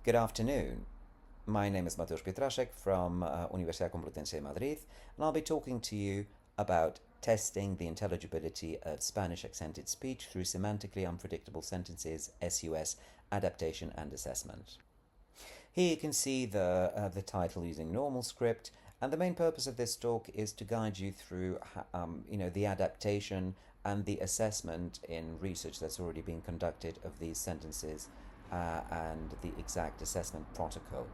Good afternoon. My name is Mateusz Pietraszek from Universidad Complutense de Madrid, and I'll be talking to you about testing the intelligibility of Spanish accented speech through semantically unpredictable sentences, SUS, adaptation and assessment. Here you can see the title using normal script, and the main purpose of this talk is to guide you through the adaptation and the assessment in research that's already been conducted of these sentences and the exact assessment protocol.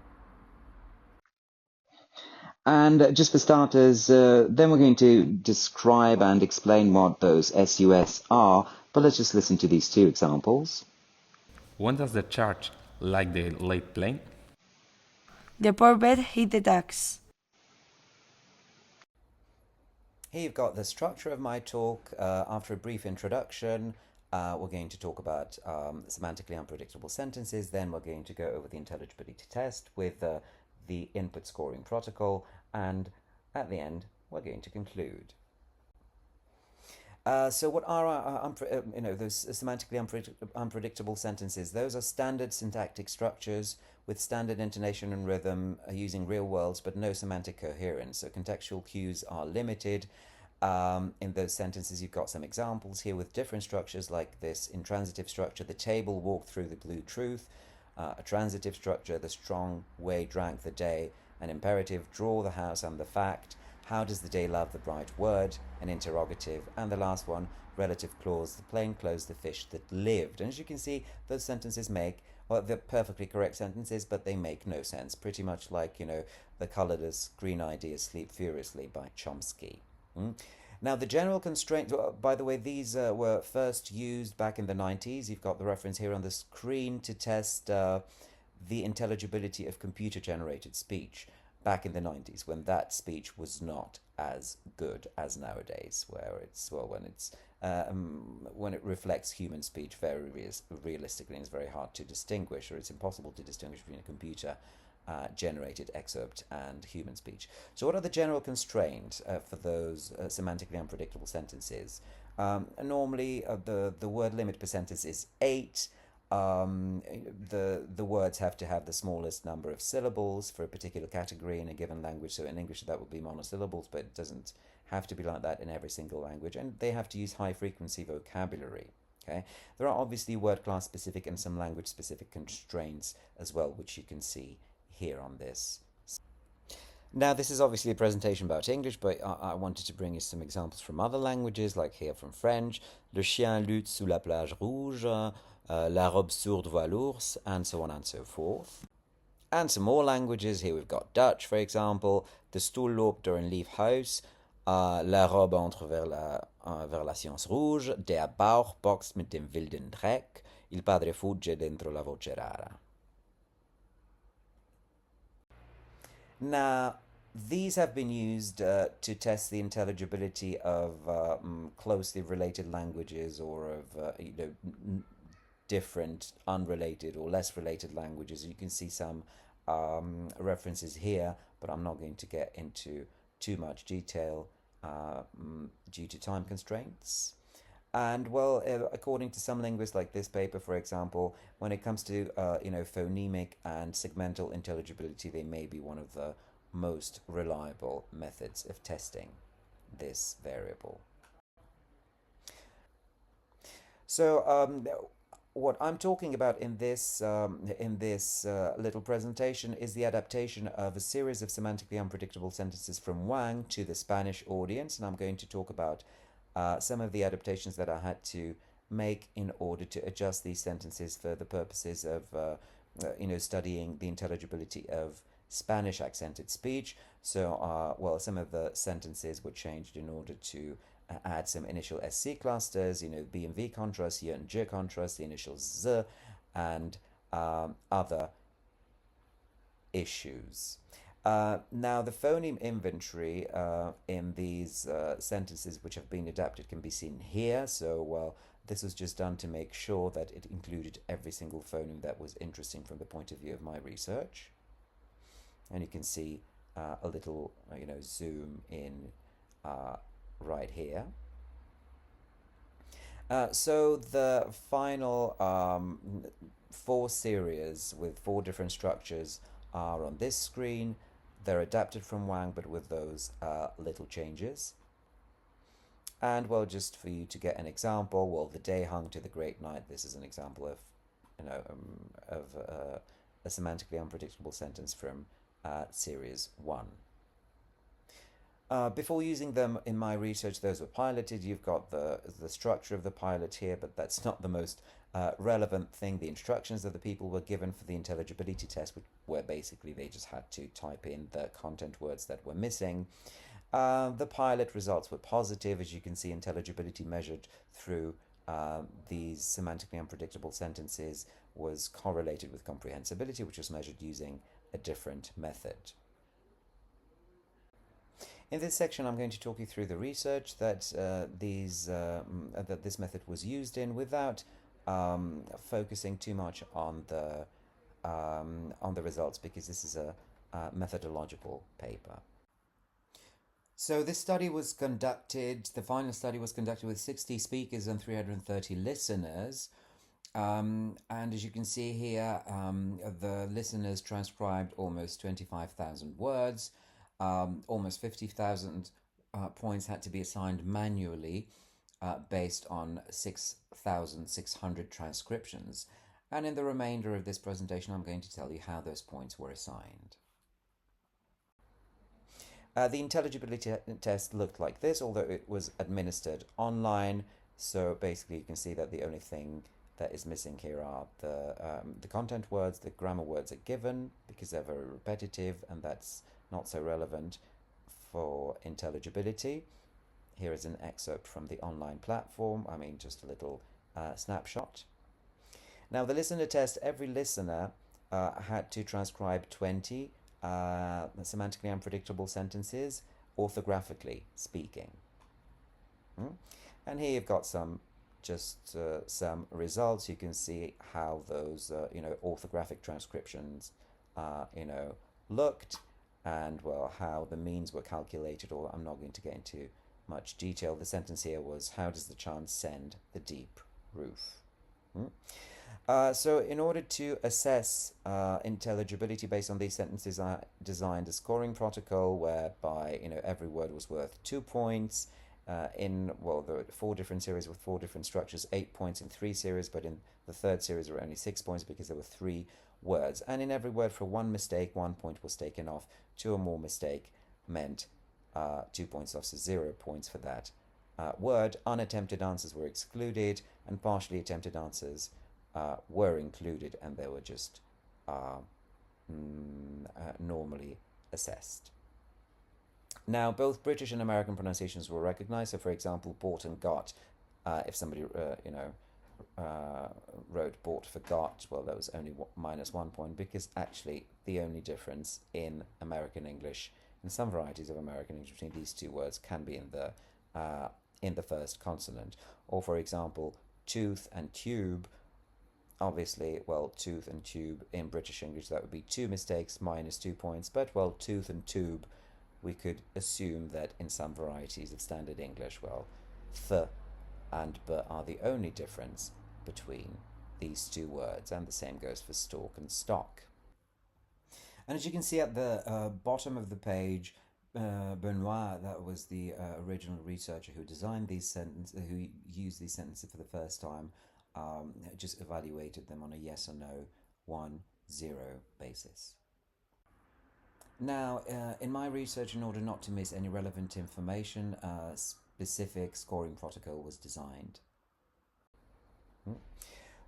And just for starters, then we're going to describe and explain what those SUS are, but let's just listen to these two examples. When does the charge like the late plane? The poor bed hit the tax. Here you've got the structure of my talk. After a brief introduction, we're going to talk about semantically unpredictable sentences. Then we're going to go over the intelligibility test with the input scoring protocol. And at the end, we're going to conclude. So what are those semantically unpredictable sentences? Those are standard syntactic structures with standard intonation and rhythm using real words but no semantic coherence. So contextual cues are limited. In those sentences, you've got some examples here with different structures like this intransitive structure, the table walked through the blue truth, a transitive structure, the strong way drank the day, an imperative, draw the house and the fact, how does the day love the bright word, an interrogative, and the last one, relative clause, the plain clothes, the fish that lived. And as you can see, those sentences make, well, they're perfectly correct sentences, but they make no sense. Pretty much like, the colorless green ideas sleep furiously by Chomsky. Now, the general constraint, by the way, these were first used back in the 90s. You've got the reference here on the screen to test the intelligibility of computer-generated speech back in the 90s, when that speech was not as good as nowadays, where it's, well, when it reflects human speech very realistically, and it's very hard to distinguish, or it's impossible to distinguish between a computer generated excerpt and human speech. So what are the general constraints for those semantically unpredictable sentences? Normally, the word limit per sentence is 8. The words have to have the smallest number of syllables for a particular category in a given language. So in English that would be monosyllables, but it doesn't have to be like that in every single language. And they have to use high frequency vocabulary. Okay, there are obviously word class specific and some language specific constraints as well, which you can see here on this. Now, this is obviously a presentation about English, but I wanted to bring you some examples from other languages, like here from French. Le chien lutte sous la plage rouge, la robe sourde voit l'ours, and so on and so forth. And some more languages. Here we've got Dutch, for example. De stoel loopt door een lief huis. La robe entre vers la science rouge. Der Bauch boxt mit dem wilden Dreck. Il padre fugge dentro la voce rara. Now, these have been used to test the intelligibility of closely related languages or of different unrelated or less related languages. You can see some references here, but I'm not going to get into too much detail due to time constraints. And well, according to some linguists, like this paper, for example, when it comes to phonemic and segmental intelligibility, they may be one of the most reliable methods of testing this variable. So what I'm talking about in this little presentation is the adaptation of a series of semantically unpredictable sentences from Wang to the Spanish audience, and I'm going to talk about some of the adaptations that I had to make in order to adjust these sentences for the purposes of studying the intelligibility of Spanish accented speech. So well, some of the sentences were changed in order to add some initial SC clusters, B and V contrast, Y and J contrast, the initial Z, and other issues. Now, the phoneme inventory in these sentences which have been adapted can be seen here. So, well, this was just done to make sure that it included every single phoneme that was interesting from the point of view of my research. And you can see a little, zoom in right here. So the final 4 series with 4 different structures are on this screen. They're adapted from Wang, but with those little changes. And well, just for you to get an example, well, the day hung to the great night. This is an example of, a semantically unpredictable sentence from series 1. Before using them in my research, those were piloted. You've got the structure of the pilot here, but that's not the most relevant thing. The instructions that the people were given for the intelligibility test, where basically they just had to type in the content words that were missing. The pilot results were positive. As you can see, intelligibility measured through these semantically unpredictable sentences was correlated with comprehensibility, which was measured using a different method. In this section, I'm going to talk you through the research that that this method was used in, without focusing too much on the results, because this is a methodological paper. So this study was conducted, the final study was conducted with 60 speakers and 330 listeners. And as you can see here, the listeners transcribed almost 25,000 words. Almost 50,000 points had to be assigned manually based on 6,600 transcriptions. And in the remainder of this presentation, I'm going to tell you how those points were assigned. The intelligibility test looked like this, although it was administered online. So basically, you can see that the only thing that is missing here are the content words. The grammar words are given because they're very repetitive, and that's not so relevant for intelligibility. Here is an excerpt from the online platform. Just a little snapshot. Now, the listener test, every listener had to transcribe 20 semantically unpredictable sentences, orthographically speaking. And here you've got some results. You can see how those orthographic transcriptions looked, and well, how the means were calculated. Or I'm not going to get into much detail. The sentence here was, how does the chant send the deep roof? So in order to assess intelligibility based on these sentences, I designed a scoring protocol whereby every word was worth 2 points. There were 4 different series with 4 different structures, 8 points in 3 series, but in the third series there were only 6 points because there were 3 words. And in every word, for 1 mistake, 1 point was taken off. 2 or more mistake meant 2 points off, so 0 points for that word. Unattempted answers were excluded, and partially attempted answers were included, and they were just normally assessed. Now, both British and American pronunciations were recognized. So, for example, bought and got, if somebody wrote bought for got, well, that was only minus 1 point, because actually the only difference in American English, in some varieties of American English, between these two words can be in the first consonant. Or, for example, tooth and tube. Obviously, well, tooth and tube in British English, that would be 2 mistakes, minus 2 points. But, well, tooth and tube, we could assume that in some varieties of Standard English, well, th and b are the only difference between these two words, and the same goes for stalk and stock. And as you can see at the bottom of the page, Benoit, that was the original researcher who designed these sentences, who used these sentences for the first time, just evaluated them on a yes or no 1-0 basis. Now, in my research, in order not to miss any relevant information, a specific scoring protocol was designed.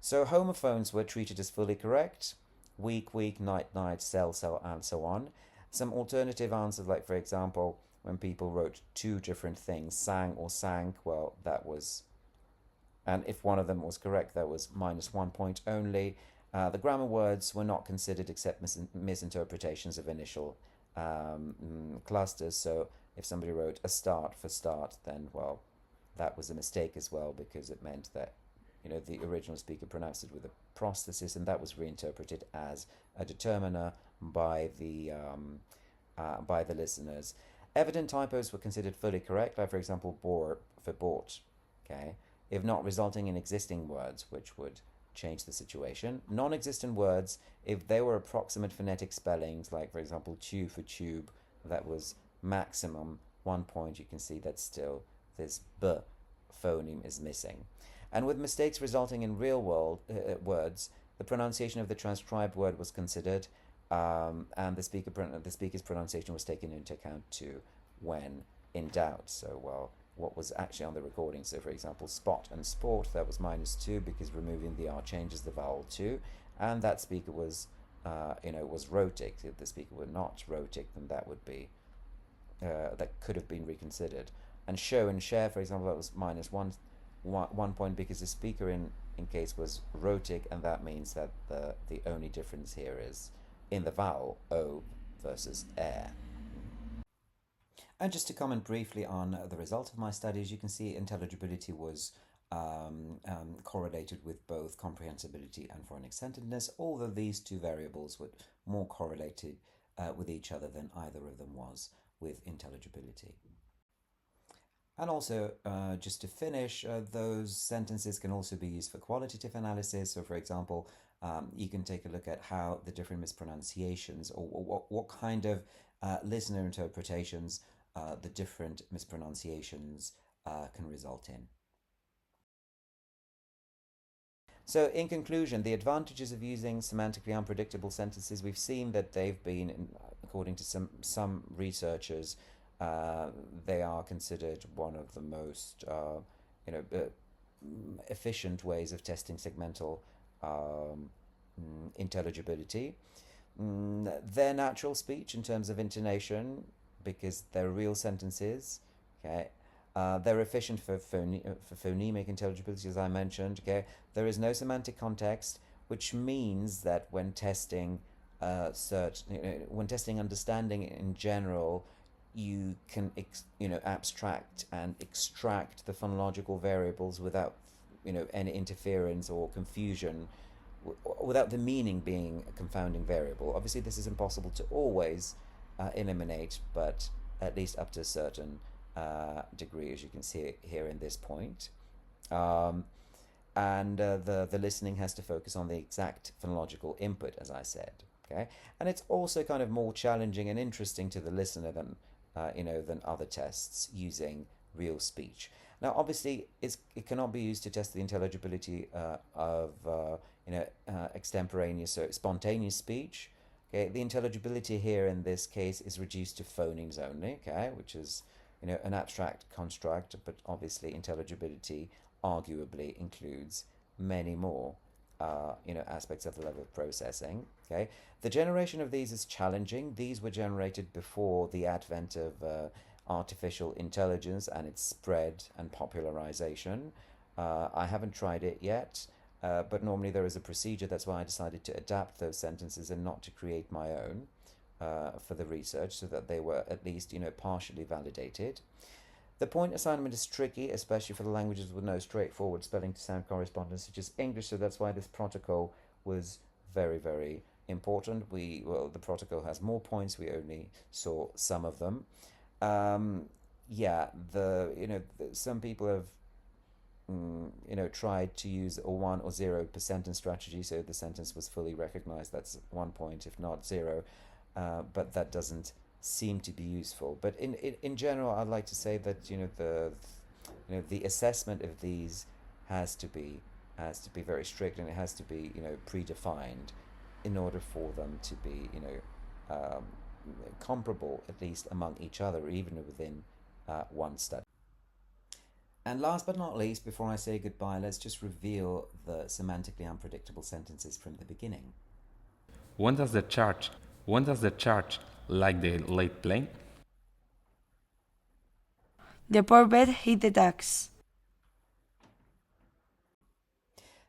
So homophones were treated as fully correct, week, week, night, night, cell, cell, and so on. Some alternative answers, like, for example, when people wrote 2 different things, sang or sank, well, that was, and if one of them was correct, that was minus 1 point only. The grammar words were not considered except misinterpretations of initial clusters. So if somebody wrote a start for start, then, well, that was a mistake as well, because it meant that, the original speaker pronounced it with a prosthesis, and that was reinterpreted as a determiner by the listeners. Evident typos were considered fully correct, like, for example, bore for bought, okay, if not resulting in existing words, which would change the situation. Non-existent words, if they were approximate phonetic spellings, like for example tube for tube, that was maximum 1 point. You can see that still this b phoneme is missing. And with mistakes resulting in real world words, the pronunciation of the transcribed word was considered, and the speaker's pronunciation was taken into account too when in doubt. So, well, what was actually on the recording? So, for example, spot and sport, that was -2 because removing the R changes the vowel too, and that speaker was, was rhotic. If the speaker were not rhotic, then that would be, that could have been reconsidered. And show and share, for example, that was -1 point because the speaker in case was rhotic, and that means that the only difference here is in the vowel O versus air. And just to comment briefly on the result of my studies, you can see intelligibility was correlated with both comprehensibility and phonic centeredness, although these two variables were more correlated with each other than either of them was with intelligibility. And also, just to finish, those sentences can also be used for qualitative analysis. So, for example, you can take a look at how the different mispronunciations, or what kind of listener interpretations the different mispronunciations can result in. So, in conclusion, the advantages of using semantically unpredictable sentences, we've seen that they've been, according to some researchers, they are considered one of the most efficient ways of testing segmental intelligibility. Their natural speech in terms of intonation, because they're real sentences, okay. They're efficient for phonemic intelligibility, as I mentioned, okay. There is no semantic context, which means that when testing understanding in general, you can abstract and extract the phonological variables without any interference or confusion, without the meaning being a confounding variable. Obviously this is impossible to always eliminate, but at least up to a certain degree, as you can see here in this point. And the listening has to focus on the exact phonological input, as I said, okay. And it's also kind of more challenging and interesting to the listener than than other tests using real speech. Now, obviously, it cannot be used to test the intelligibility of extemporaneous, so spontaneous speech. Okay, the intelligibility here in this case is reduced to phonemes only. Okay, which is an abstract construct, but obviously intelligibility arguably includes many more aspects of the level of processing. Okay, the generation of these is challenging. These were generated before the advent of artificial intelligence and its spread and popularization. I haven't tried it yet, but normally there is a procedure. That's why I decided to adapt those sentences and not to create my own for the research, so that they were at least partially validated. The point assignment is tricky, especially for the languages with no straightforward spelling to sound correspondence, such as English, so that's why this protocol was very, very important. The protocol has more points, we only saw some of them. Some people have tried to use a 1 or 0 per sentence strategy, so the sentence was fully recognized, that's 1 point, if not 0, but that doesn't seem to be useful. But in general, I'd like to say that the assessment of these has to be very strict, and it has to be predefined in order for them to be comparable, at least among each other, even within one study. And last but not least, before I say goodbye, let's just reveal the semantically unpredictable sentences from the beginning. When does the church like the late plane? The poor bed hit the tax.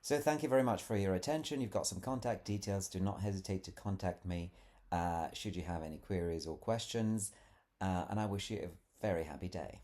So thank you very much for your attention. You've got some contact details. Do not hesitate to contact me should you have any queries or questions. And I wish you a very happy day.